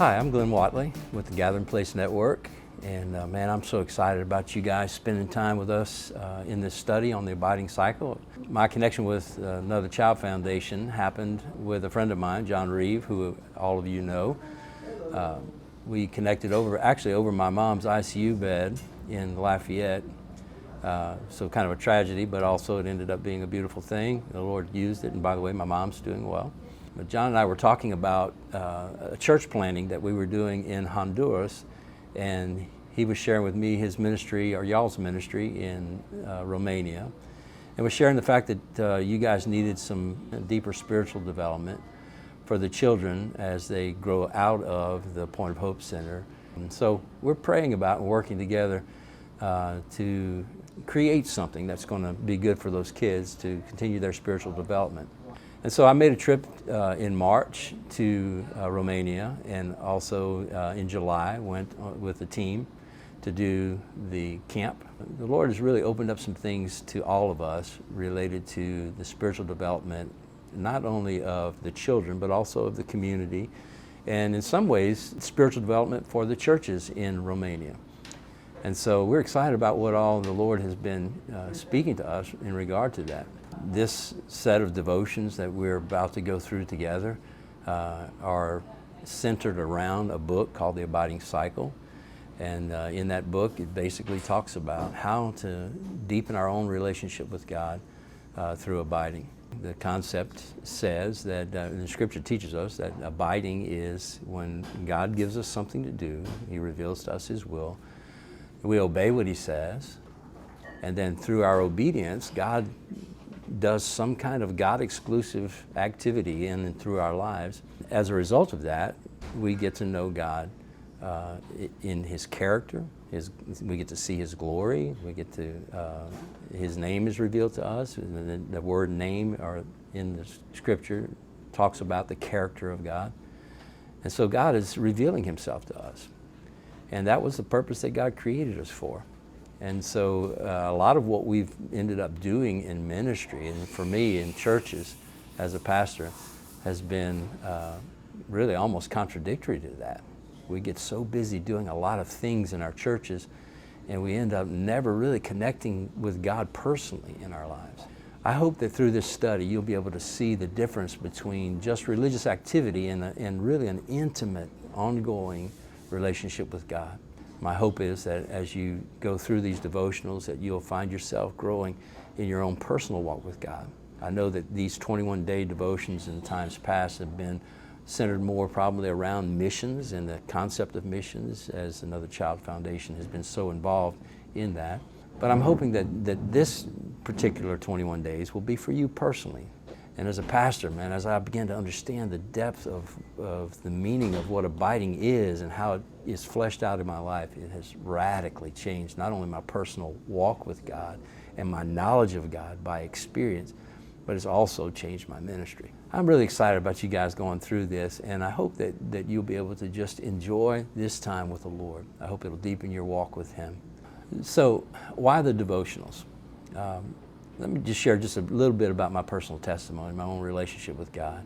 Hi, I'm Glen Whatley with the Gathering Place Network, and man, I'm so excited about you guys spending time with us in this study on the abiding cycle. My connection with Another Child Foundation happened with a friend of mine, John Reeve, who all of you know. We connected over my mom's ICU bed in Lafayette. So kind of a tragedy, but also it ended up being a beautiful thing. The Lord used it, and by the way, my mom's doing well. But John and I were talking about a church planting that we were doing in Honduras, and he was sharing with me his ministry, or y'all's ministry, in Romania, and was sharing the fact that you guys needed some deeper spiritual development for the children as they grow out of the Point of Hope Center. And so we're praying about and working together to create something that's going to be good for those kids to continue their spiritual development. And so I made a trip in March to Romania, and also in July went with the team to do the camp. The Lord has really opened up some things to all of us related to the spiritual development, not only of the children, but also of the community, and in some ways, spiritual development for the churches in Romania. And so we're excited about what all the Lord has been speaking to us in regard to that. This set of devotions that we're about to go through together are centered around a book called The Abiding Cycle. And in that book, it basically talks about how to deepen our own relationship with God through abiding. The concept says that, and the Scripture teaches us that abiding is when God gives us something to do, He reveals to us His will, we obey what He says, and then through our obedience, God does some kind of God-exclusive activity in and through our lives. As a result of that, we get to know God in His character. We get to see His glory. We get to His name is revealed to us. The word name in the Scripture talks about the character of God. And so God is revealing Himself to us. And that was the purpose that God created us for. And so a lot of what we've ended up doing in ministry, and for me in churches as a pastor, has been really almost contradictory to that. We get so busy doing a lot of things in our churches, and we end up never really connecting with God personally in our lives. I hope that through this study you'll be able to see the difference between just religious activity and really an intimate, ongoing relationship with God. My hope is that as you go through these devotionals that you'll find yourself growing in your own personal walk with God. I know that these 21-day devotions in times past have been centered more probably around missions and the concept of missions, as Another Child Foundation has been so involved in that. But I'm hoping that this particular 21 days will be for you personally. And as a pastor, man, as I begin to understand the depth of the meaning of what abiding is and how it is fleshed out in my life, it has radically changed not only my personal walk with God and my knowledge of God by experience, but it's also changed my ministry. I'm really excited about you guys going through this, and I hope that you'll be able to just enjoy this time with the Lord. I hope it'll deepen your walk with Him. So, why the devotionals? Let me just share just a little bit about my personal testimony, my own relationship with God.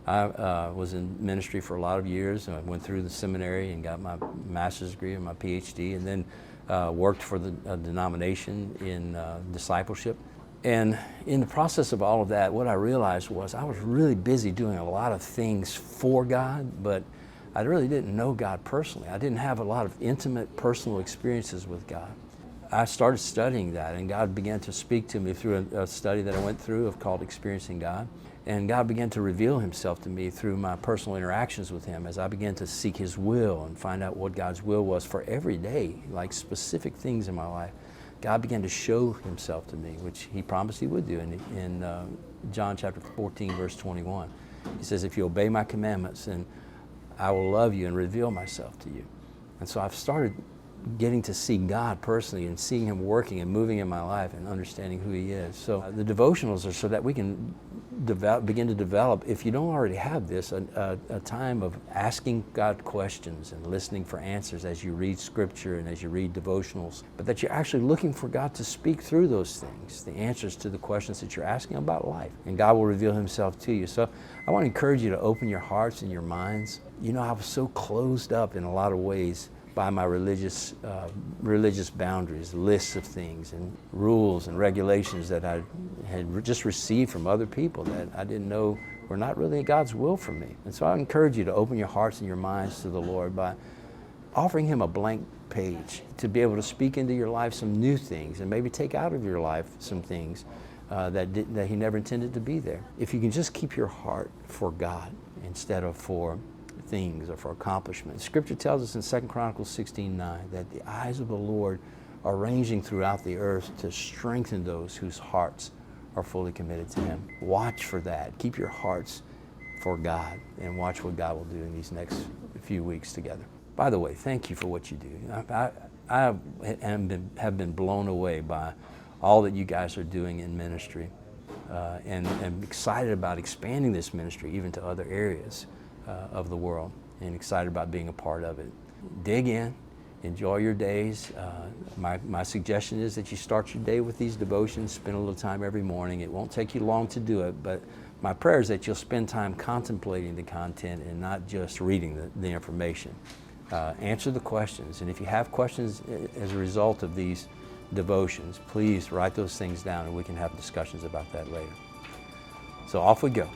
I was in ministry for a lot of years. I went through the seminary and got my master's degree and my PhD, and then worked for the denomination in discipleship. And in the process of all of that, what I realized was I was really busy doing a lot of things for God, but I really didn't know God personally. I didn't have a lot of intimate personal experiences with God. I started studying that, and God began to speak to me through a study that I went through called Experiencing God. And God began to reveal Himself to me through my personal interactions with Him as I began to seek His will and find out what God's will was for every day, like specific things in my life. God began to show Himself to me, which He promised He would do in John chapter 14, verse 21. He says, if you obey my commandments, then I will love you and reveal myself to you. And so I've started getting to see God personally and seeing Him working and moving in my life and understanding who He is. So the devotionals are so that we can begin to develop, if you don't already have this, a time of asking God questions and listening for answers as you read Scripture and as you read devotionals, but that you're actually looking for God to speak through those things, the answers to the questions that you're asking about life, and God will reveal Himself to you. So I want to encourage you to open your hearts and your minds You know, I was so closed up in a lot of ways by my religious boundaries, lists of things and rules and regulations that I had just received from other people that I didn't know were not really God's will for me. And so I encourage you to open your hearts and your minds to the Lord by offering Him a blank page to be able to speak into your life some new things and maybe take out of your life some things that He never intended to be there. If you can just keep your heart for God instead of for things or for accomplishments. Scripture tells us in 2 Chronicles 16:9 that the eyes of the Lord are ranging throughout the earth to strengthen those whose hearts are fully committed to Him. Watch for that. Keep your hearts for God and watch what God will do in these next few weeks together. By the way, thank you for what you do. I have been blown away by all that you guys are doing in ministry, and I'm excited about expanding this ministry even to other areas of the world, and excited about being a part of it. Dig in, enjoy your days. My suggestion is that you start your day with these devotions, spend a little time every morning. It won't take you long to do it, but my prayer is that you'll spend time contemplating the content and not just reading the information. Answer the questions, and if you have questions as a result of these devotions, please write those things down and we can have discussions about that later. So off we go.